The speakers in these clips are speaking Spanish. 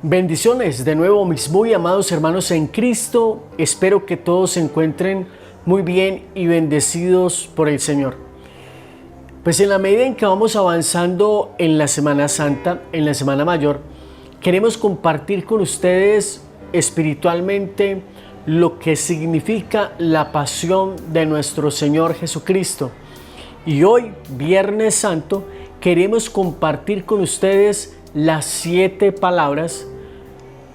Bendiciones de nuevo, mis muy amados hermanos en Cristo. Espero que todos se encuentren muy bien y bendecidos por el Señor. Pues en la medida en que vamos avanzando en la Semana Santa, en la Semana Mayor, queremos compartir con ustedes espiritualmente lo que significa la pasión de nuestro Señor Jesucristo. Y hoy, Viernes Santo, queremos compartir con ustedes las 7 palabras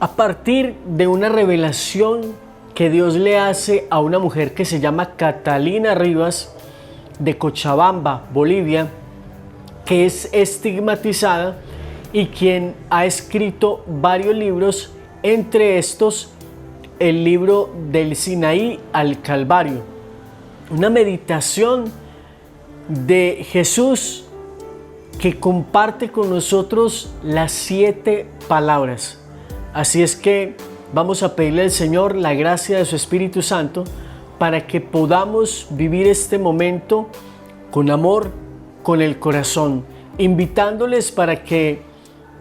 a partir de una revelación que Dios le hace a una mujer que se llama Catalina Rivas, de Cochabamba, Bolivia, que es estigmatizada y quien ha escrito varios libros, entre estos el libro del Sinaí al Calvario, una meditación de Jesús que comparte con nosotros las 7 palabras. Así es que vamos a pedirle al Señor la gracia de su Espíritu Santo para que podamos vivir este momento con amor, con el corazón, invitándoles para que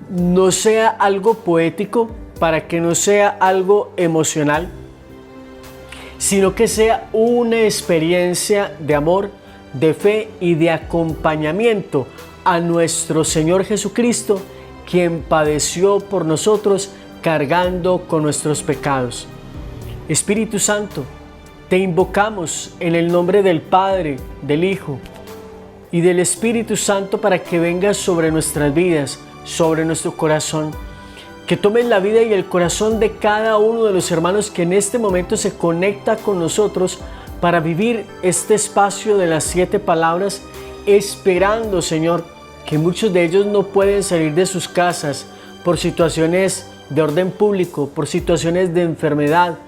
no sea algo poético, para que no sea algo emocional, sino que sea una experiencia de amor, de fe y de acompañamiento a nuestro Señor Jesucristo, quien padeció por nosotros cargando con nuestros pecados. Espíritu Santo, te invocamos en el nombre del Padre, del Hijo y del Espíritu Santo para que vengas sobre nuestras vidas, sobre nuestro corazón, que tomes la vida y el corazón de cada uno de los hermanos que en este momento se conecta con nosotros para vivir este espacio de las 7 palabras, esperando, Señor, que muchos de ellos no pueden salir de sus casas por situaciones de orden público, por situaciones de enfermedad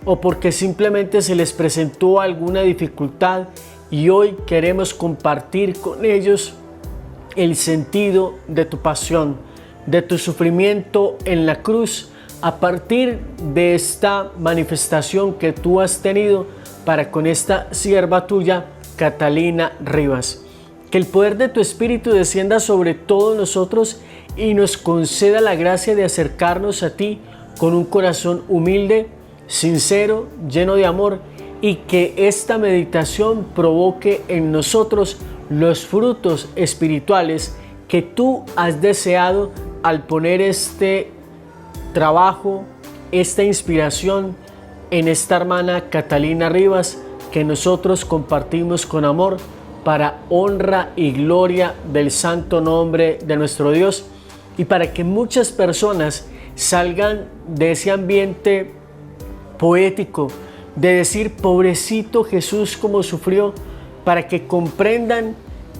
o porque simplemente se les presentó alguna dificultad, y hoy queremos compartir con ellos el sentido de tu pasión, de tu sufrimiento en la cruz, a partir de esta manifestación que tú has tenido para con esta sierva tuya, Catalina Rivas. Que el poder de tu Espíritu descienda sobre todos nosotros y nos conceda la gracia de acercarnos a ti con un corazón humilde, sincero, lleno de amor, y que esta meditación provoque en nosotros los frutos espirituales que tú has deseado al poner este trabajo, esta inspiración en esta hermana Catalina Rivas, que nosotros compartimos con amor para honra y gloria del santo nombre de nuestro Dios, y para que muchas personas salgan de ese ambiente poético de decir pobrecito Jesús cómo sufrió, para que comprendan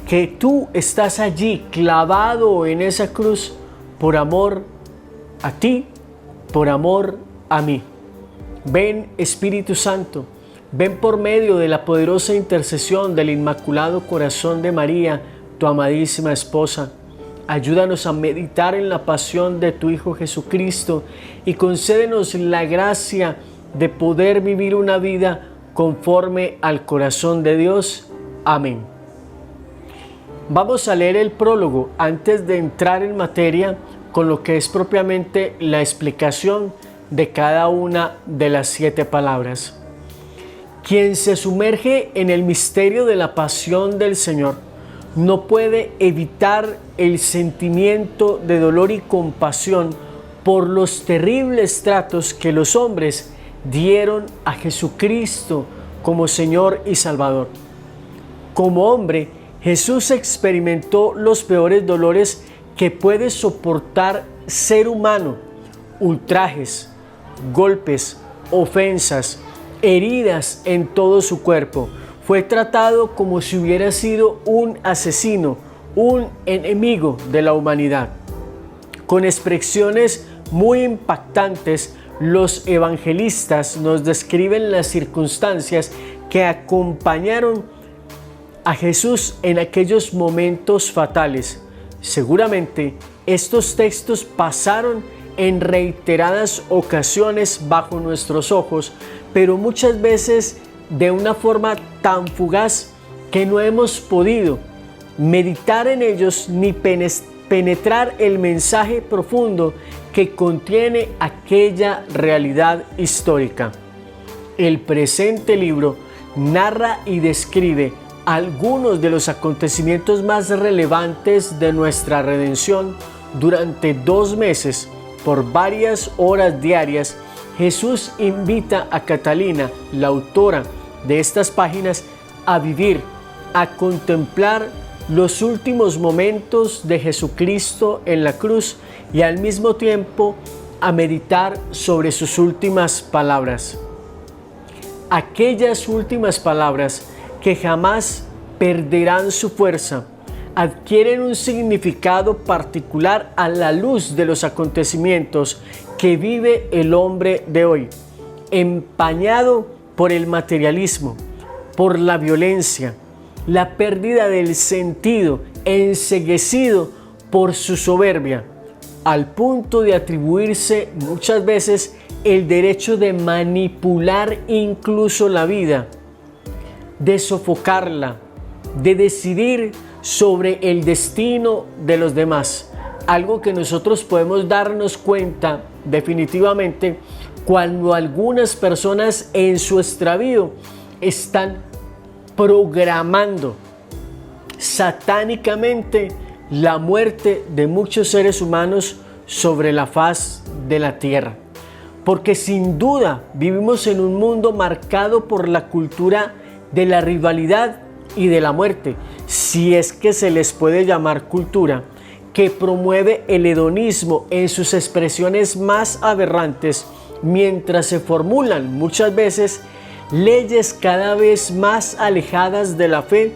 que tú estás allí clavado en esa cruz por amor a ti, por amor a mí. Ven, Espíritu Santo, ven por medio de la poderosa intercesión del Inmaculado Corazón de María, tu amadísima esposa. Ayúdanos a meditar en la pasión de tu Hijo Jesucristo y concédenos la gracia de poder vivir una vida conforme al corazón de Dios. Amén. Vamos a leer el prólogo antes de entrar en materia con lo que es propiamente la explicación de cada una de las 7 palabras. Quien se sumerge en el misterio de la pasión del Señor no puede evitar el sentimiento de dolor y compasión por los terribles tratos que los hombres dieron a Jesucristo como Señor y Salvador. Como hombre, Jesús experimentó los peores dolores que puede soportar ser humano: ultrajes, golpes, ofensas, heridas en todo su cuerpo. Fue tratado como si hubiera sido un asesino, un enemigo de la humanidad. Con expresiones muy impactantes, los evangelistas nos describen las circunstancias que acompañaron a Jesús en aquellos momentos fatales. Seguramente estos textos pasaron en reiteradas ocasiones bajo nuestros ojos, pero muchas veces de una forma tan fugaz que no hemos podido meditar en ellos ni penetrar el mensaje profundo que contiene aquella realidad histórica. El presente libro narra y describe algunos de los acontecimientos más relevantes de nuestra redención. Durante 2 meses, por varias horas diarias, Jesús invita a Catalina, la autora de estas páginas, a vivir, a contemplar los últimos momentos de Jesucristo en la cruz y al mismo tiempo a meditar sobre sus últimas palabras. Aquellas últimas palabras que jamás perderán su fuerza, adquieren un significado particular a la luz de los acontecimientos que vive el hombre de hoy, empañado por el materialismo, por la violencia, la pérdida del sentido, enceguecido por su soberbia, al punto de atribuirse muchas veces el derecho de manipular incluso la vida, de sofocarla, de decidir sobre el destino de los demás. Algo que nosotros podemos darnos cuenta definitivamente cuando algunas personas en su extravío están programando satánicamente la muerte de muchos seres humanos sobre la faz de la tierra. Porque sin duda vivimos en un mundo marcado por la cultura de la rivalidad y de la muerte, si es que se les puede llamar cultura, que promueve el hedonismo en sus expresiones más aberrantes, mientras se formulan muchas veces leyes cada vez más alejadas de la fe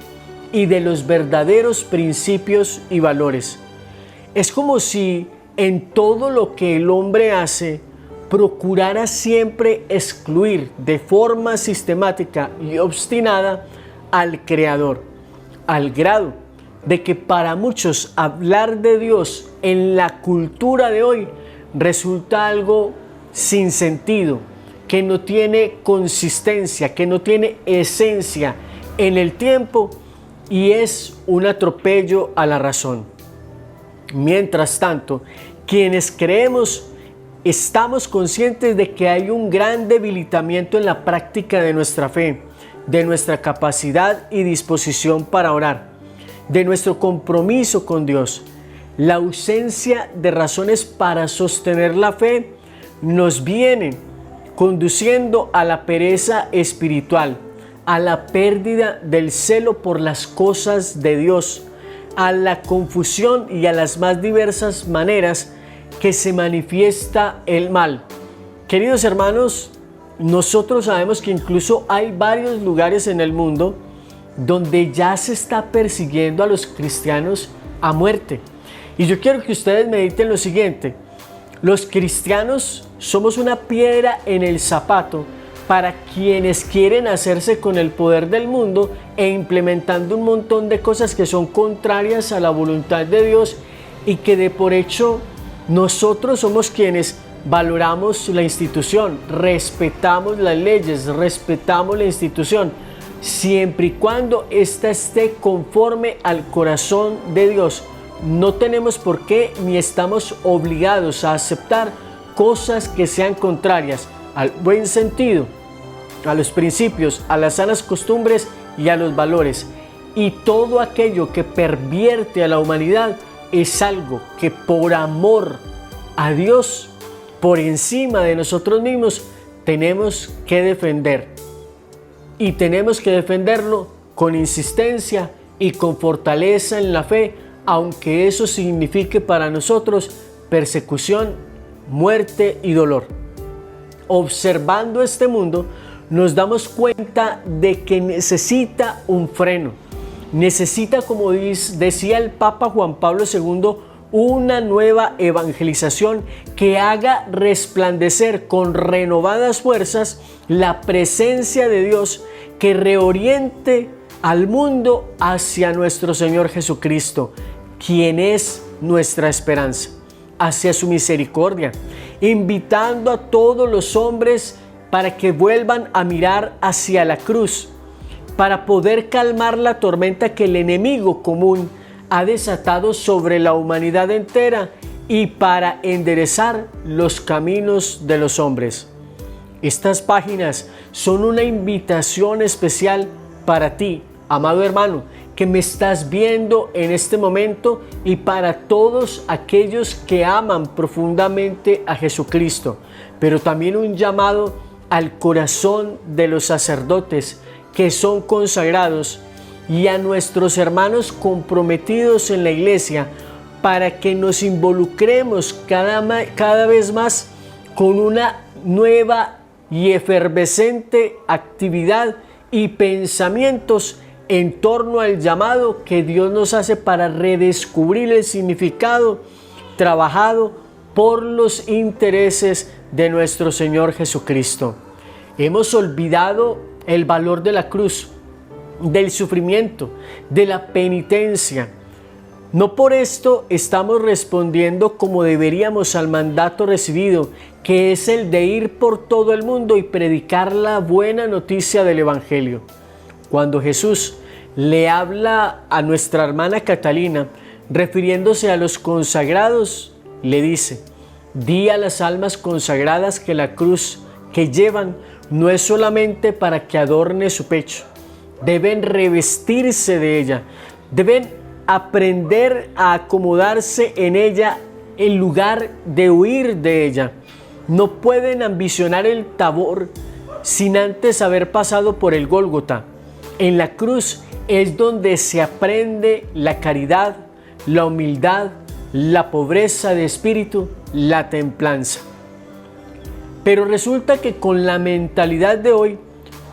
y de los verdaderos principios y valores. Es como si en todo lo que el hombre hace procurara siempre excluir de forma sistemática y obstinada al Creador, al grado de que para muchos hablar de Dios en la cultura de hoy resulta algo sin sentido, que no tiene consistencia, que no tiene esencia en el tiempo y es un atropello a la razón. Mientras tanto, quienes creemos estamos conscientes de que hay un gran debilitamiento en la práctica de nuestra fe, de nuestra capacidad y disposición para orar, de nuestro compromiso con Dios. La ausencia de razones para sostener la fe nos viene conduciendo a la pereza espiritual, a la pérdida del celo por las cosas de Dios, a la confusión y a las más diversas maneras que se manifiesta el mal. Queridos hermanos, nosotros sabemos que incluso hay varios lugares en el mundo donde ya se está persiguiendo a los cristianos a muerte. Y yo quiero que ustedes mediten lo siguiente: los cristianos somos una piedra en el zapato para quienes quieren hacerse con el poder del mundo e implementando un montón de cosas que son contrarias a la voluntad de Dios y que de por hecho nosotros somos quienes valoramos la institución, respetamos las leyes, respetamos la institución, siempre y cuando ésta esté conforme al corazón de Dios. No tenemos por qué ni estamos obligados a aceptar cosas que sean contrarias al buen sentido, a los principios, a las sanas costumbres y a los valores. Y todo aquello que pervierte a la humanidad es algo que por amor a Dios, por encima de nosotros mismos, tenemos que defender. Y tenemos que defenderlo con insistencia y con fortaleza en la fe, aunque eso signifique para nosotros persecución, muerte y dolor. Observando este mundo, nos damos cuenta de que necesita un freno. Necesita, como decía el Papa Juan Pablo II, una nueva evangelización que haga resplandecer con renovadas fuerzas la presencia de Dios, que reoriente al mundo hacia nuestro Señor Jesucristo, quien es nuestra esperanza, hacia su misericordia, invitando a todos los hombres para que vuelvan a mirar hacia la cruz, para poder calmar la tormenta que el enemigo común ha desatado sobre la humanidad entera y para enderezar los caminos de los hombres. Estas páginas son una invitación especial para ti, amado hermano, que me estás viendo en este momento, y para todos aquellos que aman profundamente a Jesucristo, pero también un llamado al corazón de los sacerdotes que son consagrados y a nuestros hermanos comprometidos en la iglesia, para que nos involucremos cada vez más con una nueva y efervescente actividad y pensamientos en torno al llamado que Dios nos hace para redescubrir el significado trabajado por los intereses de nuestro Señor Jesucristo. Hemos olvidado el valor de la cruz, del sufrimiento, de la penitencia. No por esto estamos respondiendo como deberíamos al mandato recibido, que es el de ir por todo el mundo y predicar la buena noticia del Evangelio. Cuando Jesús le habla a nuestra hermana Catalina, refiriéndose a los consagrados, le dice: di a las almas consagradas que la cruz que llevan no es solamente para que adorne su pecho. Deben revestirse de ella, deben aprender a acomodarse en ella en lugar de huir de ella. No pueden ambicionar el Tabor sin antes haber pasado por el Gólgota. En la cruz es donde se aprende la caridad, la humildad, la pobreza de espíritu, la templanza. Pero resulta que con la mentalidad de hoy,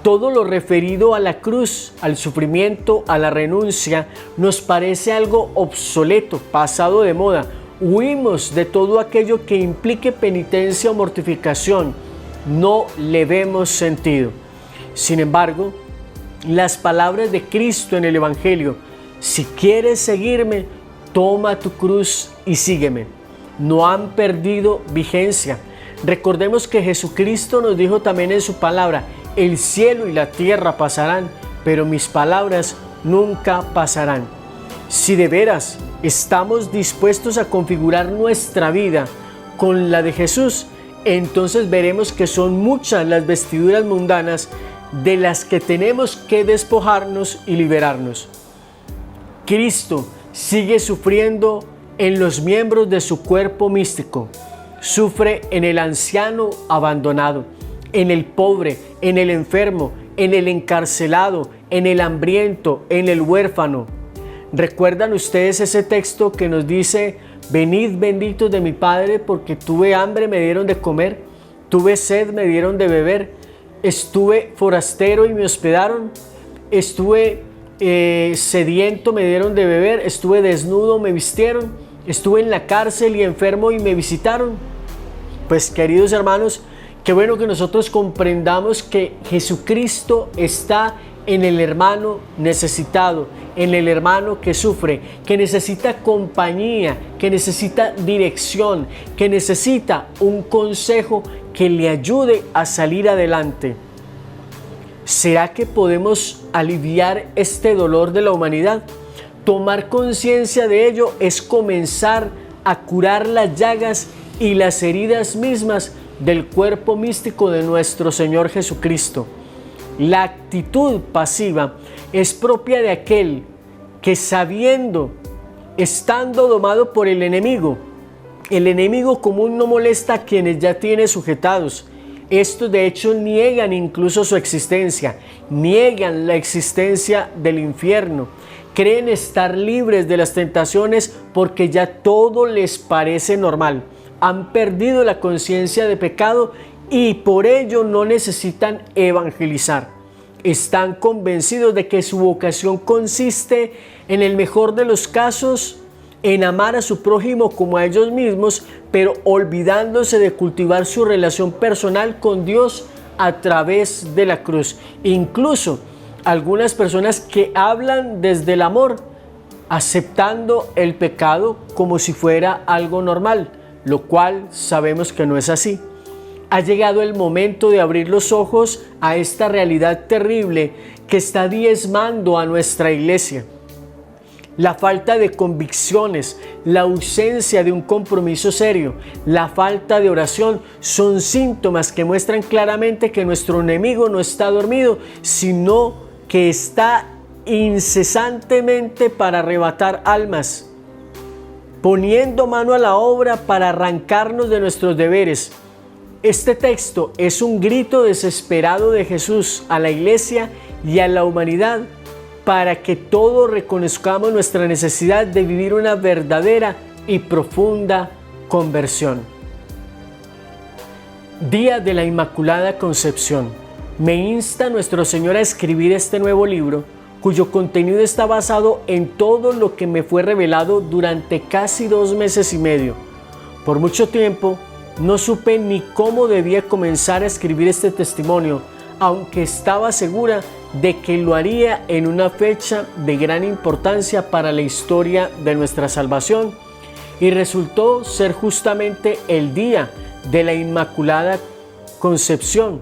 todo lo referido a la cruz, al sufrimiento, a la renuncia, nos parece algo obsoleto, pasado de moda. Huimos de todo aquello que implique penitencia o mortificación. No le vemos sentido. Sin embargo, las palabras de Cristo en el Evangelio: si quieres seguirme, toma tu cruz y sígueme, no han perdido vigencia. Recordemos que Jesucristo nos dijo también en su palabra: el cielo y la tierra pasarán, pero mis palabras nunca pasarán. Si de veras estamos dispuestos a configurar nuestra vida con la de Jesús, entonces veremos que son muchas las vestiduras mundanas de las que tenemos que despojarnos y liberarnos. Cristo sigue sufriendo en los miembros de su cuerpo místico. Sufre en el anciano abandonado, en el pobre, en el enfermo, en el encarcelado, en el hambriento, en el huérfano. ¿Recuerdan ustedes ese texto que nos dice: venid benditos de mi Padre, porque tuve hambre, me dieron de comer, tuve sed, me dieron de beber, estuve forastero y me hospedaron, estuve sediento, me dieron de beber, estuve desnudo, me vistieron, estuve en la cárcel y enfermo y me visitaron? Pues, queridos hermanos, qué bueno que nosotros comprendamos que Jesucristo está en el hermano necesitado, en el hermano que sufre, que necesita compañía, que necesita dirección, que necesita un consejo que le ayude a salir adelante. ¿Será que podemos aliviar este dolor de la humanidad? Tomar conciencia de ello es comenzar a curar las llagas y las heridas mismas del cuerpo místico de nuestro Señor Jesucristo. La actitud pasiva es propia de aquel que, sabiendo, estando domado por el enemigo común no molesta a quienes ya tiene sujetados. Estos de hecho niegan incluso su existencia, niegan la existencia del infierno, creen estar libres de las tentaciones porque ya todo les parece normal. Han perdido la conciencia de pecado y por ello no necesitan evangelizar. Están convencidos de que su vocación consiste, en el mejor de los casos, en amar a su prójimo como a ellos mismos, pero olvidándose de cultivar su relación personal con Dios a través de la cruz. Incluso algunas personas que hablan desde el amor, aceptando el pecado como si fuera algo normal, lo cual sabemos que no es así. Ha llegado el momento de abrir los ojos a esta realidad terrible que está diezmando a nuestra iglesia. La falta de convicciones, la ausencia de un compromiso serio, la falta de oración son síntomas que muestran claramente que nuestro enemigo no está dormido, sino que está incesantemente para arrebatar almas, poniendo mano a la obra para arrancarnos de nuestros deberes. Este texto es un grito desesperado de Jesús a la iglesia y a la humanidad para que todos reconozcamos nuestra necesidad de vivir una verdadera y profunda conversión. Día de la Inmaculada Concepción. Me insta nuestro Señor a escribir este nuevo libro, cuyo contenido está basado en todo lo que me fue revelado durante casi 2 meses y medio. Por mucho tiempo, no supe ni cómo debía comenzar a escribir este testimonio, aunque estaba segura de que lo haría en una fecha de gran importancia para la historia de nuestra salvación, y resultó ser justamente el día de la Inmaculada Concepción,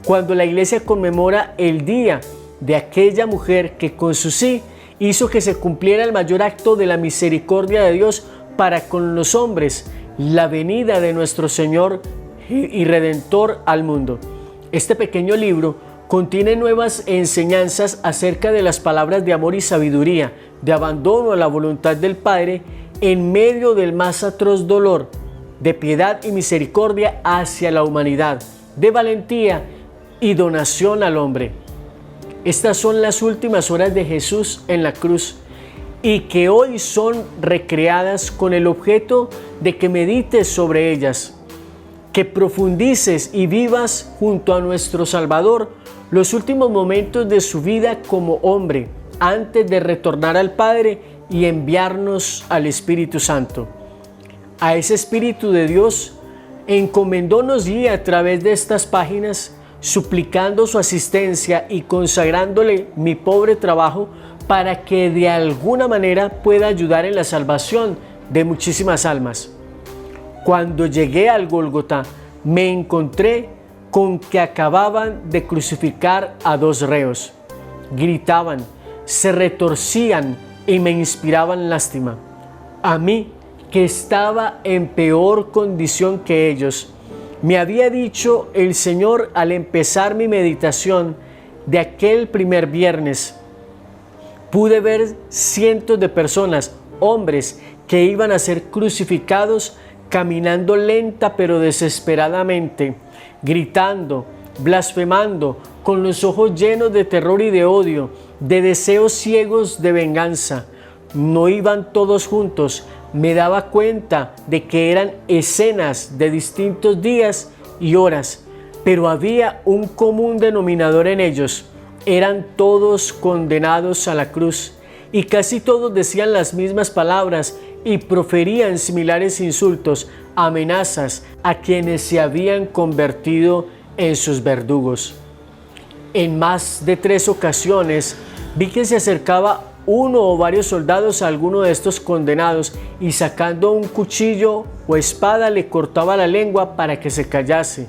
cuando la Iglesia conmemora el día de aquella mujer que con su sí hizo que se cumpliera el mayor acto de la misericordia de Dios para con los hombres, la venida de nuestro Señor y Redentor al mundo. Este pequeño libro contiene nuevas enseñanzas acerca de las palabras de amor y sabiduría, de abandono a la voluntad del Padre en medio del más atroz dolor, de piedad y misericordia hacia la humanidad, de valentía y donación al hombre. Estas son las últimas horas de Jesús en la cruz y que hoy son recreadas con el objeto de que medites sobre ellas, que profundices y vivas junto a nuestro Salvador los últimos momentos de su vida como hombre, antes de retornar al Padre y enviarnos al Espíritu Santo. A ese Espíritu de Dios encomendónos guía a través de estas páginas, suplicando su asistencia y consagrándole mi pobre trabajo para que de alguna manera pueda ayudar en la salvación de muchísimas almas. Cuando llegué al Gólgota, me encontré con que acababan de crucificar a 2 reos. Gritaban, se retorcían y me inspiraban lástima. A mí, que estaba en peor condición que ellos, me había dicho el Señor al empezar mi meditación de aquel primer viernes. Pude ver cientos de personas, hombres, que iban a ser crucificados caminando lenta pero desesperadamente, gritando, blasfemando, con los ojos llenos de terror y de odio, de deseos ciegos de venganza. No iban todos juntos. Me daba cuenta de que eran escenas de distintos días y horas, pero había un común denominador en ellos. Eran todos condenados a la cruz y casi todos decían las mismas palabras y proferían similares insultos, amenazas a quienes se habían convertido en sus verdugos. En más de 3 ocasiones vi que se acercaba uno o varios soldados a alguno de estos condenados y sacando un cuchillo o espada le cortaba la lengua para que se callase,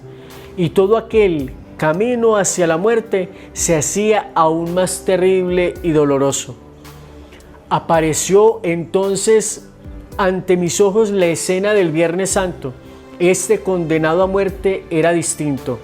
y todo aquel camino hacia la muerte se hacía aún más terrible y doloroso. Apareció entonces ante mis ojos la escena del Viernes Santo. Este condenado a muerte era distinto,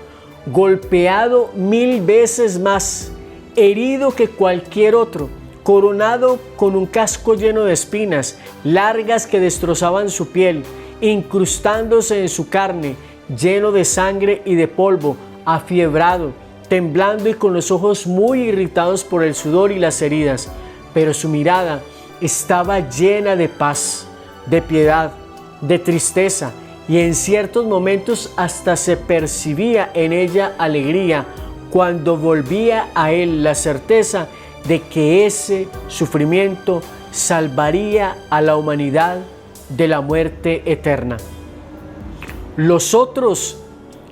golpeado 1000 veces más, herido que cualquier otro, coronado con un casco lleno de espinas, largas que destrozaban su piel, incrustándose en su carne, lleno de sangre y de polvo, afiebrado, temblando y con los ojos muy irritados por el sudor y las heridas, pero su mirada estaba llena de paz, de piedad, de tristeza, y en ciertos momentos hasta se percibía en ella alegría cuando volvía a él la certeza de que ese sufrimiento salvaría a la humanidad de la muerte eterna. Los otros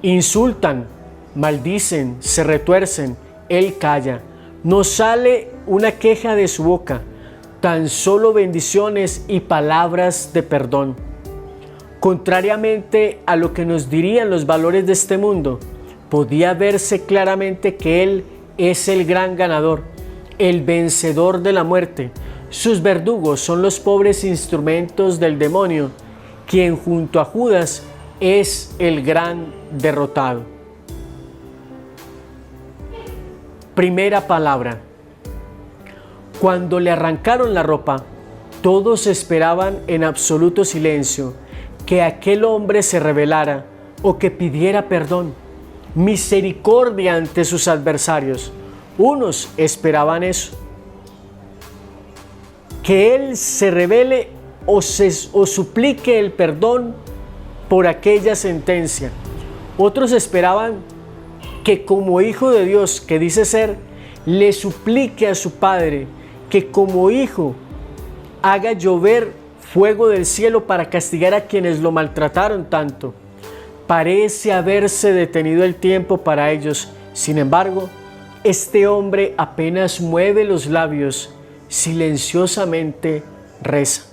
insultan, maldicen, se retuercen, él calla. No sale una queja de su boca, tan solo bendiciones y palabras de perdón. Contrariamente a lo que nos dirían los valores de este mundo, podía verse claramente que él es el gran ganador, el vencedor de la muerte. Sus verdugos son los pobres instrumentos del demonio, quien junto a Judas es el gran derrotado. Primera palabra. Cuando le arrancaron la ropa, todos esperaban en absoluto silencio que aquel hombre se rebelara o que pidiera perdón, misericordia ante sus adversarios. Unos esperaban eso, que él se rebele o suplique el perdón por aquella sentencia. Otros esperaban que como hijo de Dios que dice ser, le suplique a su Padre que como hijo haga llover fuego del cielo para castigar a quienes lo maltrataron tanto. Parece haberse detenido el tiempo para ellos. Sin embargo, este hombre apenas mueve los labios, silenciosamente reza.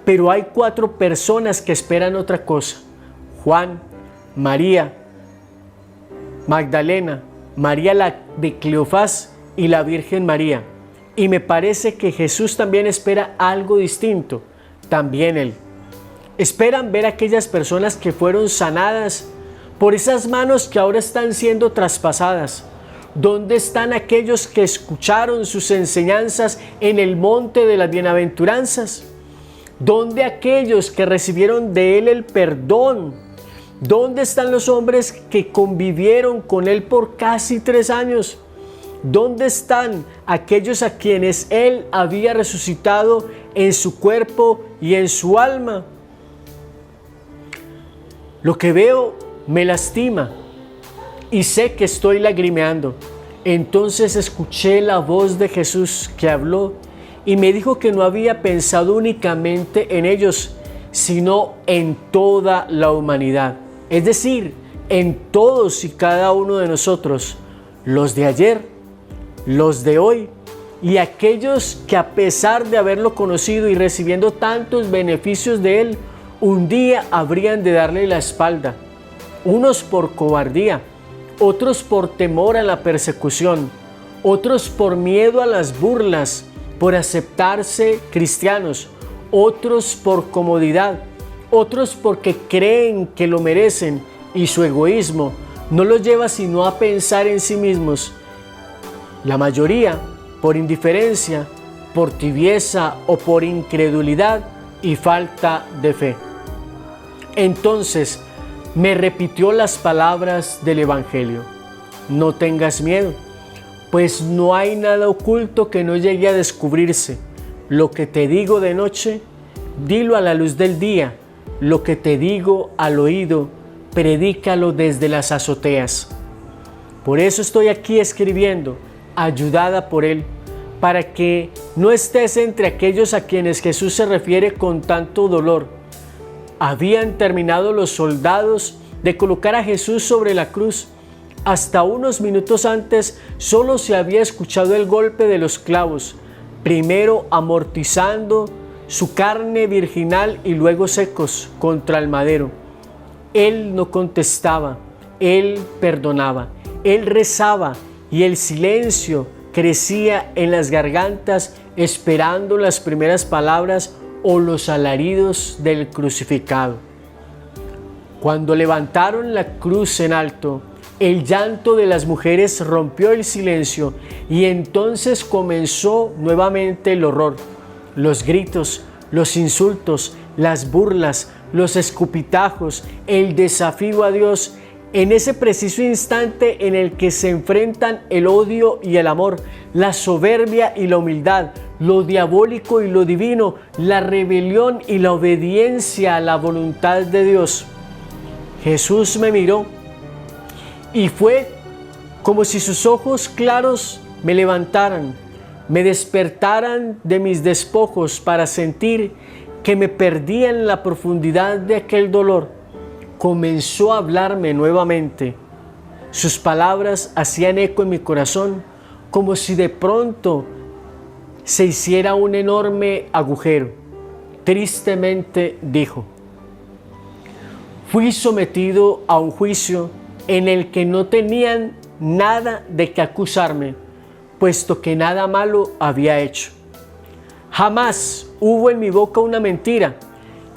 Pero hay 4 personas que esperan otra cosa: Juan, María Magdalena, María la de Cleofás y la Virgen María. Y me parece que Jesús también espera algo distinto, también Él. Esperan ver a aquellas personas que fueron sanadas por esas manos que ahora están siendo traspasadas. ¿Dónde están aquellos que escucharon sus enseñanzas en el monte de las bienaventuranzas? ¿Dónde aquellos que recibieron de Él el perdón? ¿Dónde están los hombres que convivieron con Él por casi 3 años? ¿Dónde están aquellos a quienes Él había resucitado en su cuerpo y en su alma? Lo que veo me lastima y sé que estoy lagrimeando. Entonces escuché la voz de Jesús que habló y me dijo que no había pensado únicamente en ellos, sino en toda la humanidad. Es decir, en todos y cada uno de nosotros, los de ayer, los de hoy y aquellos que a pesar de haberlo conocido y recibiendo tantos beneficios de Él, un día habrían de darle la espalda. Unos por cobardía, otros por temor a la persecución, otros por miedo a las burlas, por aceptarse cristianos, otros por comodidad, otros porque creen que lo merecen y su egoísmo no los lleva sino a pensar en sí mismos. La mayoría por indiferencia, por tibieza o por incredulidad y falta de fe. Entonces me repitió las palabras del Evangelio: no tengas miedo, pues no hay nada oculto que no llegue a descubrirse. Lo que te digo de noche, dilo a la luz del día. Lo que te digo al oído, predícalo desde las azoteas. Por eso estoy aquí escribiendo, ayudada por Él, para que no estés entre aquellos a quienes Jesús se refiere con tanto dolor. Habían terminado los soldados de colocar a Jesús sobre la cruz. Hasta unos minutos antes solo se había escuchado el golpe de los clavos, primero amortizando su carne virginal y luego secos contra el madero. Él no contestaba, Él perdonaba, Él rezaba y el silencio crecía en las gargantas esperando las primeras palabras o los alaridos del crucificado. Cuando levantaron la cruz en alto, el llanto de las mujeres rompió el silencio y entonces comenzó nuevamente el horror, los gritos, los insultos, las burlas, los escupitajos, el desafío a Dios. En ese preciso instante en el que se enfrentan el odio y el amor, la soberbia y la humildad, lo diabólico y lo divino, la rebelión y la obediencia a la voluntad de Dios. Jesús me miró y fue como si sus ojos claros me levantaran, me despertaran de mis despojos para sentir que me perdía en la profundidad de aquel dolor. Comenzó a hablarme nuevamente. Sus palabras hacían eco en mi corazón, como si de pronto se hiciera un enorme agujero. Tristemente dijo: fui sometido a un juicio en el que no tenían nada de qué acusarme, puesto que nada malo había hecho. Jamás hubo en mi boca una mentira,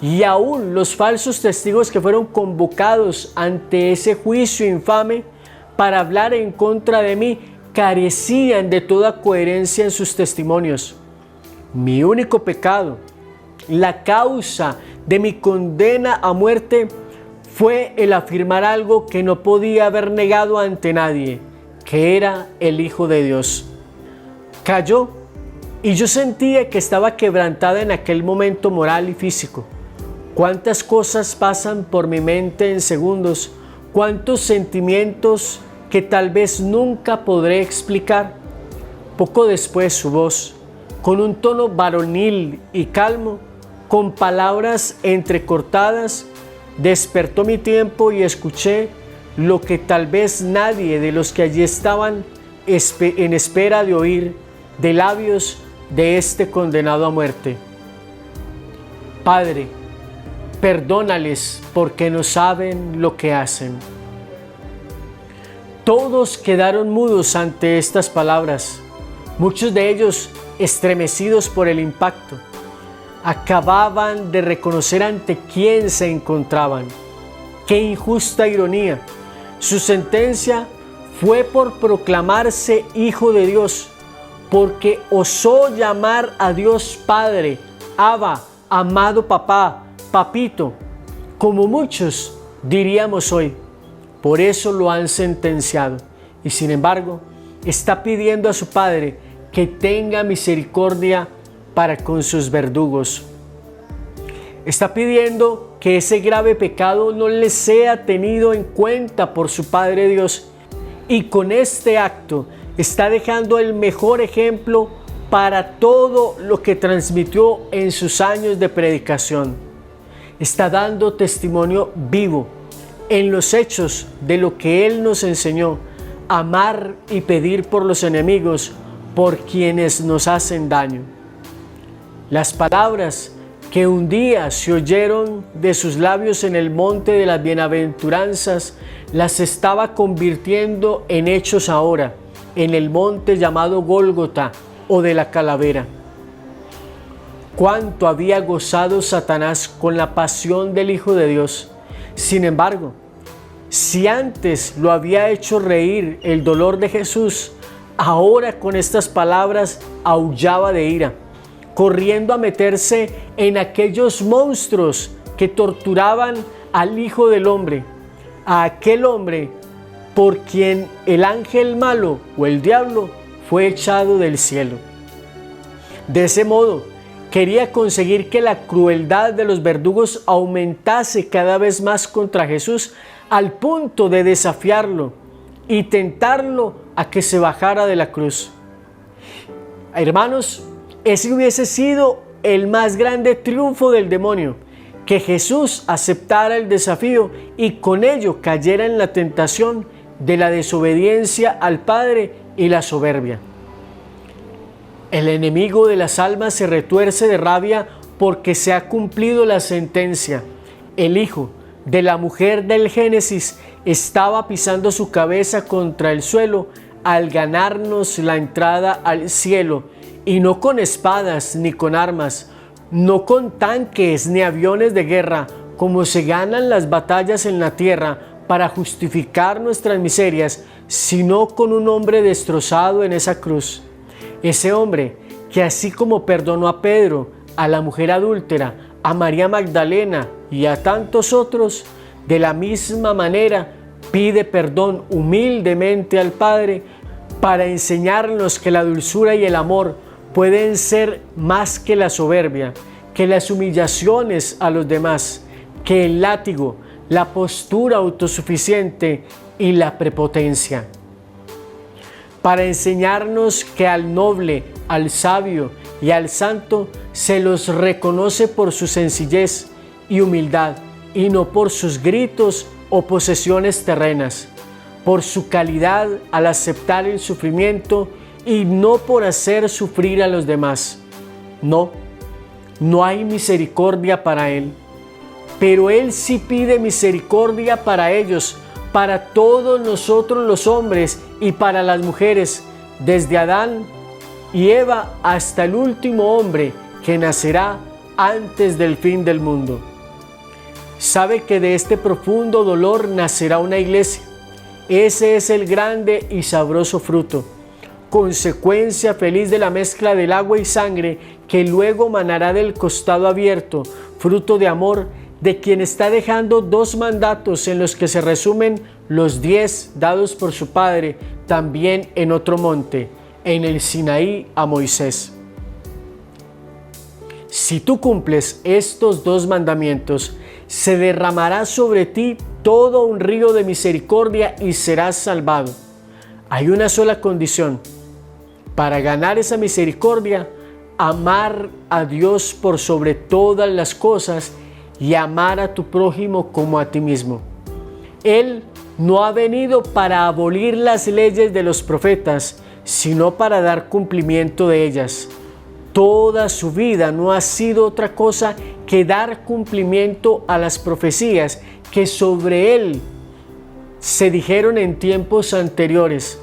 y aún los falsos testigos que fueron convocados ante ese juicio infame para hablar en contra de mí carecían de toda coherencia en sus testimonios. Mi único pecado, la causa de mi condena a muerte, fue el afirmar algo que no podía haber negado ante nadie, que era el Hijo de Dios. Cayó y yo sentía que estaba quebrantada en aquel momento moral y físico. Cuántas cosas pasan por mi mente en segundos, cuántos sentimientos que tal vez nunca podré explicar. Poco después su voz, con un tono varonil y calmo, con palabras entrecortadas, despertó mi tiempo y escuché lo que tal vez nadie de los que allí estaban en espera de oír de labios de este condenado a muerte. Padre, perdónales porque no saben lo que hacen. Todos quedaron mudos ante estas palabras, muchos de ellos estremecidos por el impacto. Acababan de reconocer ante quién se encontraban. ¡Qué injusta ironía! Su sentencia fue por proclamarse Hijo de Dios, porque osó llamar a Dios Padre, Abba, amado papá, papito, como muchos diríamos hoy. Por eso lo han sentenciado y sin embargo está pidiendo a su Padre que tenga misericordia para con sus verdugos. Está pidiendo que ese grave pecado no le sea tenido en cuenta por su Padre Dios, y con este acto está dejando el mejor ejemplo para todo lo que transmitió en sus años de predicación. Está dando testimonio vivo en los hechos de lo que Él nos enseñó: amar y pedir por los enemigos, por quienes nos hacen daño. Las palabras que un día se oyeron de sus labios en el monte de las bienaventuranzas, las estaba convirtiendo en hechos ahora, en el monte llamado Gólgota o de la calavera. Cuánto había gozado Satanás con la pasión del Hijo de Dios. Sin embargo, si antes lo había hecho reír el dolor de Jesús, ahora con estas palabras aullaba de ira, corriendo a meterse en aquellos monstruos que torturaban al Hijo del Hombre, a aquel hombre por quien el ángel malo o el diablo fue echado del cielo. De ese modo, quería conseguir que la crueldad de los verdugos aumentase cada vez más contra Jesús, al punto de desafiarlo y tentarlo a que se bajara de la cruz. Hermanos, ese hubiese sido el más grande triunfo del demonio, que Jesús aceptara el desafío y con ello cayera en la tentación de la desobediencia al Padre y la soberbia. El enemigo de las almas se retuerce de rabia porque se ha cumplido la sentencia. El hijo de la mujer del Génesis estaba pisando su cabeza contra el suelo al ganarnos la entrada al cielo, y no con espadas ni con armas, no con tanques ni aviones de guerra, como se ganan las batallas en la tierra para justificar nuestras miserias, sino con un hombre destrozado en esa cruz. Ese hombre que, así como perdonó a Pedro, a la mujer adúltera, a María Magdalena y a tantos otros, de la misma manera pide perdón humildemente al Padre para enseñarnos que la dulzura y el amor pueden ser más que la soberbia, que las humillaciones a los demás, que el látigo, la postura autosuficiente y la prepotencia. Para enseñarnos que al noble, al sabio y al santo se los reconoce por su sencillez y humildad, y no por sus gritos o posesiones terrenas, por su calidad al aceptar el sufrimiento y no por hacer sufrir a los demás. No hay misericordia para Él, pero Él sí pide misericordia para ellos, para todos nosotros los hombres y para las mujeres, desde Adán y Eva hasta el último hombre que nacerá antes del fin del mundo. Sabe que de este profundo dolor nacerá una iglesia. Ese es el grande y sabroso fruto, consecuencia feliz de la mezcla del agua y sangre que luego manará del costado abierto, fruto de amor, de quien está dejando 2 mandatos en los que se resumen los 10 dados por su Padre también en otro monte, en el Sinaí a Moisés. Si tú cumples estos 2 mandamientos, se derramará sobre ti todo un río de misericordia y serás salvado. Hay una sola condición. Para ganar esa misericordia, amar a Dios por sobre todas las cosas y amar a tu prójimo como a ti mismo. Él no ha venido para abolir las leyes de los profetas, sino para dar cumplimiento de ellas. Toda su vida no ha sido otra cosa que dar cumplimiento a las profecías que sobre él se dijeron en tiempos anteriores,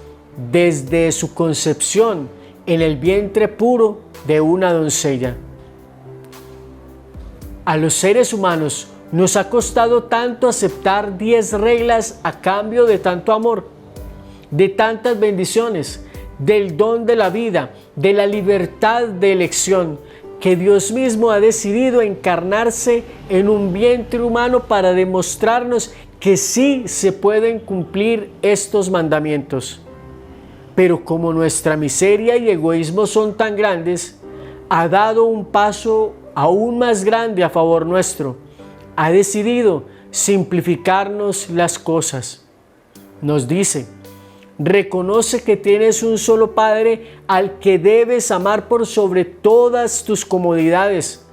desde su concepción en el vientre puro de una doncella. A los seres humanos nos ha costado tanto aceptar 10 reglas a cambio de tanto amor, de tantas bendiciones, del don de la vida, de la libertad de elección, que Dios mismo ha decidido encarnarse en un vientre humano para demostrarnos que sí se pueden cumplir estos mandamientos. Pero como nuestra miseria y egoísmo son tan grandes, ha dado un paso aún más grande a favor nuestro. Ha decidido simplificarnos las cosas. Nos dice: reconoce que tienes un solo Padre al que debes amar por sobre todas tus comodidades,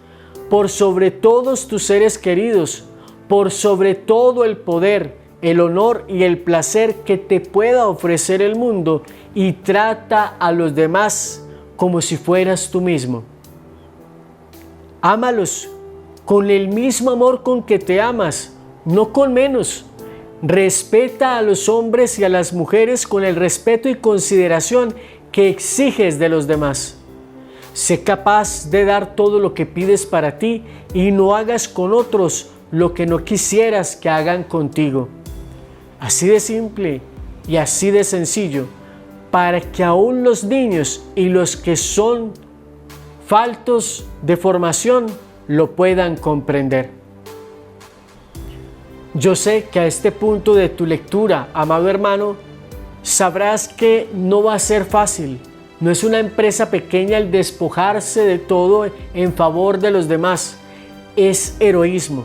por sobre todos tus seres queridos, por sobre todo el poder, el honor y el placer que te pueda ofrecer el mundo, y trata a los demás como si fueras tú mismo. Ámalos con el mismo amor con que te amas, no con menos. Respeta a los hombres y a las mujeres con el respeto y consideración que exiges de los demás. Sé capaz de dar todo lo que pides para ti y no hagas con otros lo que no quisieras que hagan contigo. Así de simple y así de sencillo, para que aún los niños y los que son faltos de formación lo puedan comprender. Yo sé que a este punto de tu lectura, amado hermano, sabrás que no va a ser fácil. No es una empresa pequeña el despojarse de todo en favor de los demás. Es heroísmo.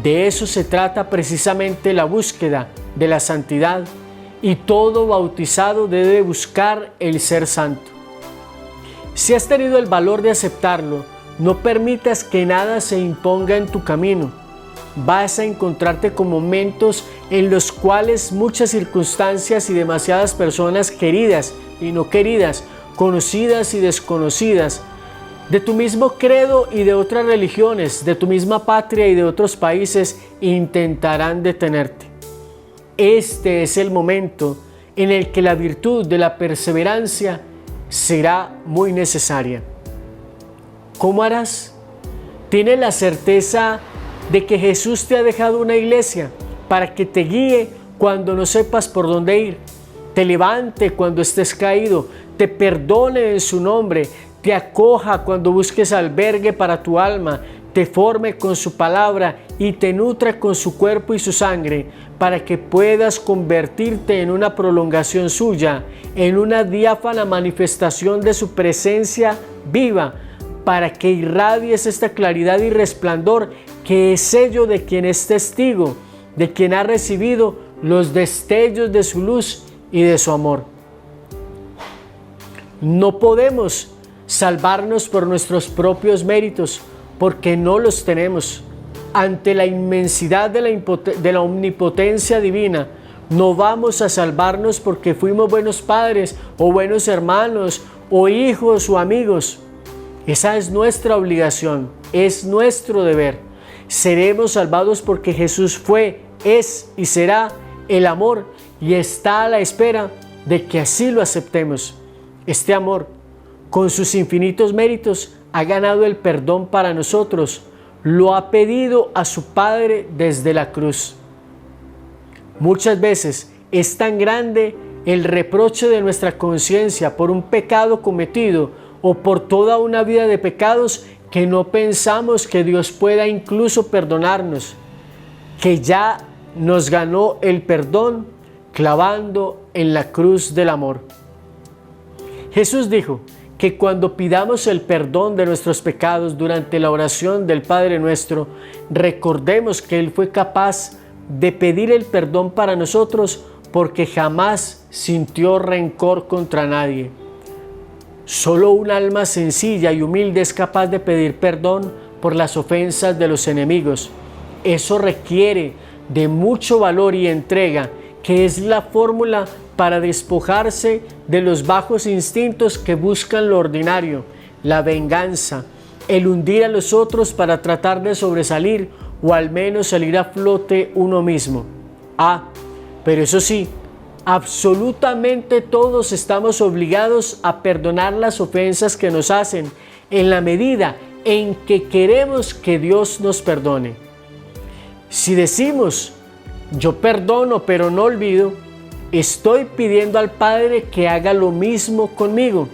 De eso se trata precisamente la búsqueda de la santidad, y todo bautizado debe buscar el ser santo. Si has tenido el valor de aceptarlo, no permitas que nada se imponga en tu camino. Vas a encontrarte con momentos en los cuales muchas circunstancias y demasiadas personas queridas y no queridas, conocidas y desconocidas, de tu mismo credo y de otras religiones, de tu misma patria y de otros países, intentarán detenerte. Este es el momento en el que la virtud de la perseverancia será muy necesaria. ¿Cómo harás? Tienes la certeza de que Jesús te ha dejado una iglesia para que te guíe cuando no sepas por dónde ir, te levante cuando estés caído, te perdone en su nombre, te acoja cuando busques albergue para tu alma, te forme con su palabra y te nutra con su cuerpo y su sangre, para que puedas convertirte en una prolongación suya, en una diáfana manifestación de su presencia viva, para que irradies esta claridad y resplandor que es sello de quien es testigo, de quien ha recibido los destellos de su luz y de su amor. No podemos salvarnos por nuestros propios méritos, porque no los tenemos. Ante la inmensidad de la omnipotencia divina, no vamos a salvarnos porque fuimos buenos padres o buenos hermanos o hijos o amigos. Esa es nuestra obligación, es nuestro deber. Seremos salvados porque Jesús fue, es y será el amor, y está a la espera de que así lo aceptemos. Este amor, con sus infinitos méritos, ha ganado el perdón para nosotros. Lo ha pedido a su Padre desde la cruz. Muchas veces es tan grande el reproche de nuestra conciencia por un pecado cometido o por toda una vida de pecados que no pensamos que Dios pueda incluso perdonarnos, que ya nos ganó el perdón clavando en la cruz del amor. Jesús dijo que cuando pidamos el perdón de nuestros pecados durante la oración del Padre Nuestro, recordemos que Él fue capaz de pedir el perdón para nosotros porque jamás sintió rencor contra nadie. Solo un alma sencilla y humilde es capaz de pedir perdón por las ofensas de los enemigos. Eso requiere de mucho valor y entrega, que es la fórmula para despojarse de los bajos instintos que buscan lo ordinario, la venganza, el hundir a los otros para tratar de sobresalir o al menos salir a flote uno mismo. Pero eso sí, absolutamente todos estamos obligados a perdonar las ofensas que nos hacen en la medida en que queremos que Dios nos perdone. Si decimos, yo perdono pero no olvido, estoy pidiendo al Padre que haga lo mismo conmigo.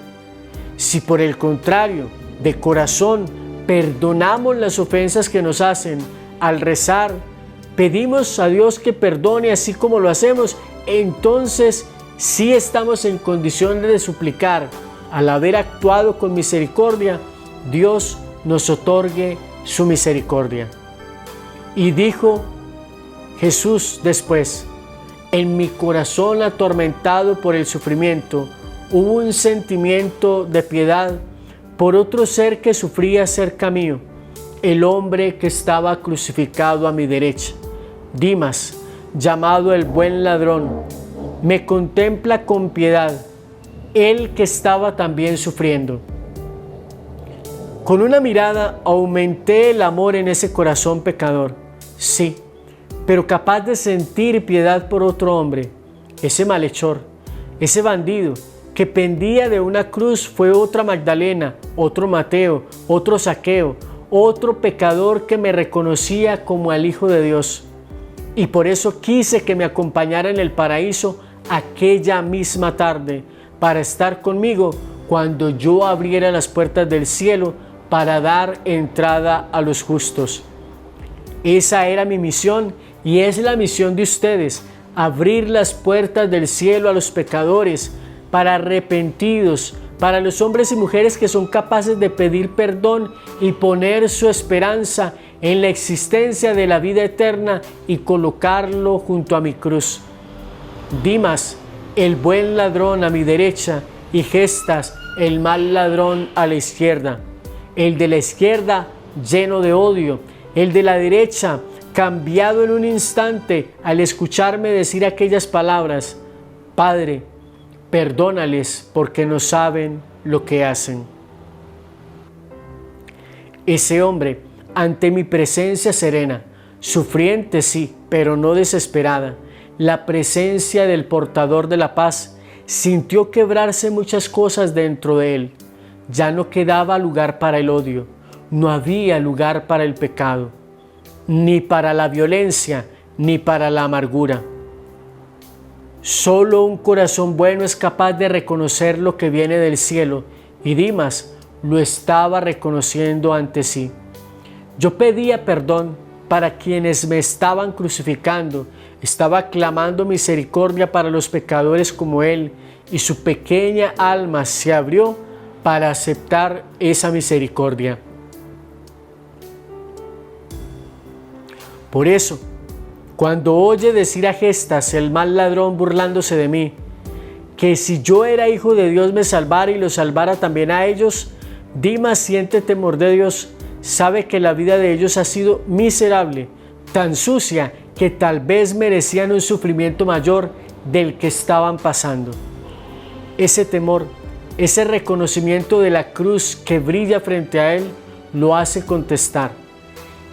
Si por el contrario, de corazón, perdonamos las ofensas que nos hacen, al rezar, pedimos a Dios que perdone así como lo hacemos, entonces sí estamos en condición de suplicar, al haber actuado con misericordia, Dios nos otorgue su misericordia. Y dijo Jesús después, en mi corazón atormentado por el sufrimiento, hubo un sentimiento de piedad por otro ser que sufría cerca mío, el hombre que estaba crucificado a mi derecha. Dimas, llamado el buen ladrón, me contempla con piedad, él que estaba también sufriendo. Con una mirada aumenté el amor en ese corazón pecador, sí, pero capaz de sentir piedad por otro hombre. Ese malhechor, ese bandido que pendía de una cruz fue otra Magdalena, otro Mateo, otro Zaqueo, otro pecador que me reconocía como al Hijo de Dios. Y por eso quise que me acompañara en el paraíso aquella misma tarde, para estar conmigo cuando yo abriera las puertas del cielo para dar entrada a los justos. Esa era mi misión y es la misión de ustedes, abrir las puertas del cielo a los pecadores, para arrepentidos, para los hombres y mujeres que son capaces de pedir perdón y poner su esperanza en la existencia de la vida eterna y colocarlo junto a mi cruz. Dimas, el buen ladrón a mi derecha, y Gestas, el mal ladrón a la izquierda. El de la izquierda lleno de odio, el de la derecha cambiado en un instante al escucharme decir aquellas palabras: Padre, perdónales porque no saben lo que hacen. Ese hombre, ante mi presencia serena, sufriente sí, pero no desesperada, la presencia del portador de la paz, sintió quebrarse muchas cosas dentro de él. Ya no quedaba lugar para el odio, no había lugar para el pecado, ni para la violencia, ni para la amargura. Solo un corazón bueno es capaz de reconocer lo que viene del cielo, y Dimas lo estaba reconociendo ante sí. Yo pedía perdón para quienes me estaban crucificando, estaba clamando misericordia para los pecadores como él, y su pequeña alma se abrió para aceptar esa misericordia. Por eso, cuando oye decir a Gestas, el mal ladrón burlándose de mí, que si yo era hijo de Dios me salvara y lo salvara también a ellos, Dimas siente temor de Dios, sabe que la vida de ellos ha sido miserable, tan sucia que tal vez merecían un sufrimiento mayor del que estaban pasando. Ese temor, ese reconocimiento de la cruz que brilla frente a él, lo hace contestar: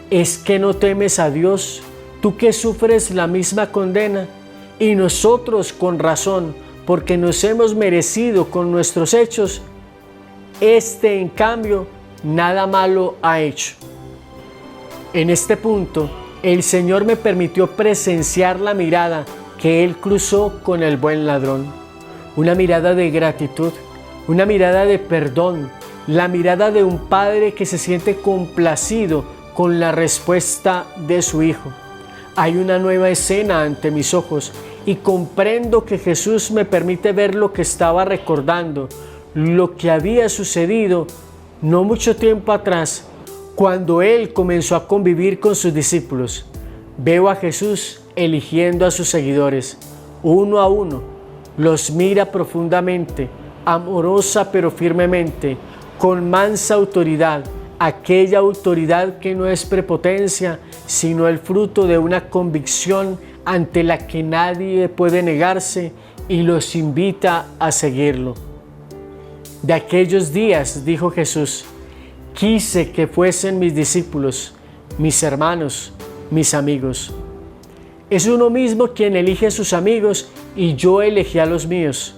¿es que no temes a Dios, tú que sufres la misma condena? Y nosotros con razón, porque nos hemos merecido con nuestros hechos. Este, en cambio, nada malo ha hecho. En este punto, el Señor me permitió presenciar la mirada que Él cruzó con el buen ladrón. Una mirada de gratitud, una mirada de perdón, la mirada de un padre que se siente complacido con la respuesta de su hijo. Hay una nueva escena ante mis ojos y comprendo que Jesús me permite ver lo que estaba recordando, lo que había sucedido no mucho tiempo atrás, cuando Él comenzó a convivir con sus discípulos. Veo a Jesús eligiendo a sus seguidores, uno a uno. Los mira profundamente, amorosa pero firmemente, con mansa autoridad, aquella autoridad que no es prepotencia, sino el fruto de una convicción ante la que nadie puede negarse, y los invita a seguirlo. De aquellos días, dijo Jesús, quise que fuesen mis discípulos, mis hermanos, mis amigos. Es uno mismo quien elige a sus amigos y yo elegí a los míos.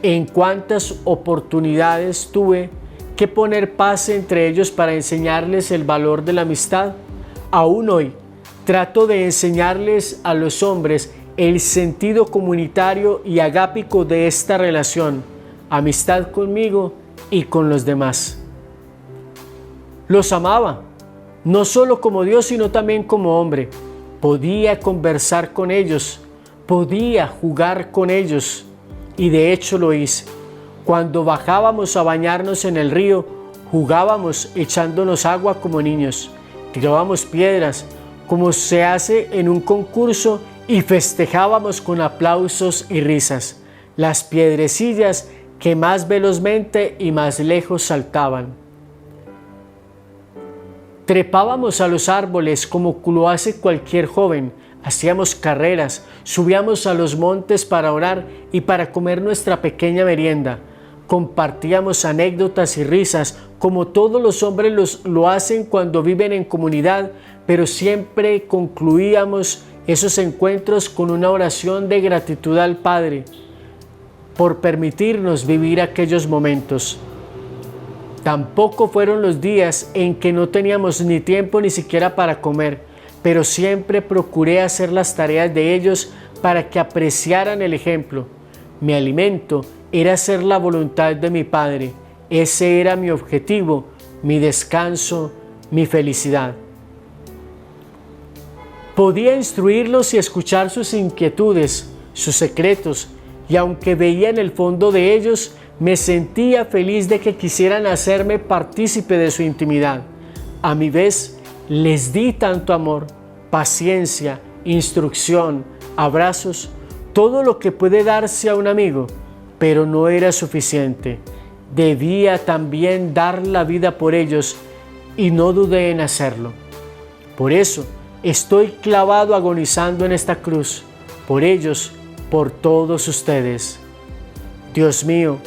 En cuántas oportunidades tuve que poner paz entre ellos para enseñarles el valor de la amistad. Aún hoy trato de enseñarles a los hombres el sentido comunitario y agápico de esta relación, amistad conmigo y con los demás. Los amaba, no solo como Dios, sino también como hombre. Podía conversar con ellos, podía jugar con ellos, y de hecho lo hice. Cuando bajábamos a bañarnos en el río, jugábamos echándonos agua como niños, tirábamos piedras, como se hace en un concurso, y festejábamos con aplausos y risas, las piedrecillas que más velozmente y más lejos saltaban. Trepábamos a los árboles como lo hace cualquier joven, hacíamos carreras, subíamos a los montes para orar y para comer nuestra pequeña merienda. Compartíamos anécdotas y risas como todos los hombres lo hacen cuando viven en comunidad, pero siempre concluíamos esos encuentros con una oración de gratitud al Padre por permitirnos vivir aquellos momentos. Tampoco fueron los días en que no teníamos ni tiempo ni siquiera para comer, pero siempre procuré hacer las tareas de ellos para que apreciaran el ejemplo. Mi alimento era hacer la voluntad de mi Padre. Ese era mi objetivo, mi descanso, mi felicidad. Podía instruirlos y escuchar sus inquietudes, sus secretos, y aunque veía en el fondo de ellos, me sentía feliz de que quisieran hacerme partícipe de su intimidad. A mi vez, les di tanto amor, paciencia, instrucción, abrazos, todo lo que puede darse a un amigo, pero no era suficiente. Debía también dar la vida por ellos y no dudé en hacerlo. Por eso estoy clavado agonizando en esta cruz, por ellos, por todos ustedes. Dios mío,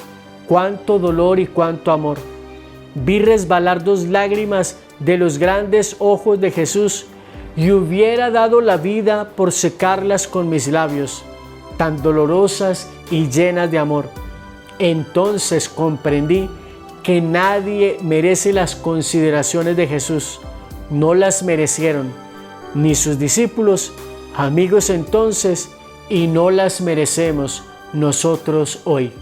cuánto dolor y cuánto amor. Vi resbalar 2 lágrimas de los grandes ojos de Jesús y hubiera dado la vida por secarlas con mis labios, tan dolorosas y llenas de amor. Entonces comprendí que nadie merece las consideraciones de Jesús. No las merecieron, ni sus discípulos, amigos entonces, y no las merecemos nosotros hoy.